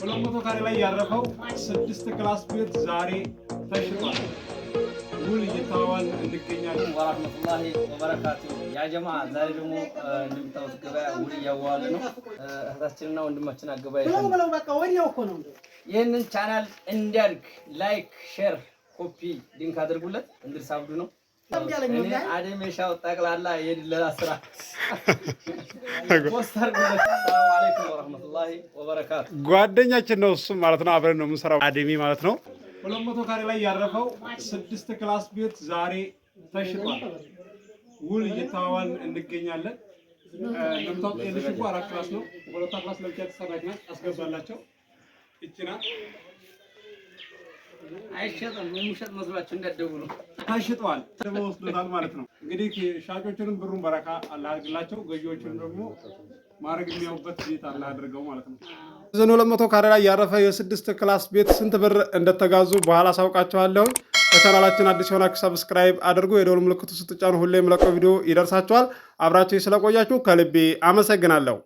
200 ካሬ ላይ ያረፈው 6 ክላስ ቤት ዛሬ ተሽጧል። ውል እየተዋዋል እንገኛለን። ወራህመቱላሂ ወበረካቱ። ያ ጀማ ዛሬ ደግሞ እንደምታውቁት ገበያ ውል እያዋዋለ ነው። እህታችንና ወንድማችን አገባይ ነው። ይህንን ቻናል እንዲያድግ ላይክ፣ ሼር፣ ኮፒ ሊንክ አድርጉለት። እንድርስ አብዱ ነው። እኔ አደሜሻው ጠቅላላ የድለላ ስራ ፖስተር ጉለት። ሰላም አለይኩም ወራህመቱላሂ ወበረካቱ። ጓደኛችን ነው እሱ ማለት ነው። አብረን ነው የምንሰራው አደሜ ማለት ነው። 200 ካሬ ላይ ያረፈው 6 ክላስ ቤት ዛሬ ተሽጧል። ውል እየተዋዋል እንገኛለን። እንደምታውቁት የልጅ እኮ 4 ክላስ ነው። ሁለቱ ክላስ ለብቻ ተሰራች ናት። አስገባላቸው እቺና አይሸጥም ሙሸጥ መስሏችሁ እንዳትደውሉ። ታሽጧል። ደሞ ወስዶታል ማለት ነው። እንግዲህ ሻጮቹንም ብሩን በረካ አላህ ያድርግላቸው፣ ገዢዎቹንም ደግሞ ማድረግ የሚያውበት ቤት አላህ ያድርገው ማለት ነው። ዘኖ 200 ካሬ ላይ ያረፈ የ6 ክላስ ቤት ስንት ብር እንደተጋዙ በኋላ አሳውቃችኋለሁ። ለቻናላችን አዲስ የሆናችሁ ሰብስክራይብ አድርጉ። የደወል ምልክቱ ስትጫኑ ሁሌ የምለቀው ቪዲዮ ይደርሳችኋል። አብራችሁ ስለቆያችሁ ከልቤ አመሰግናለሁ።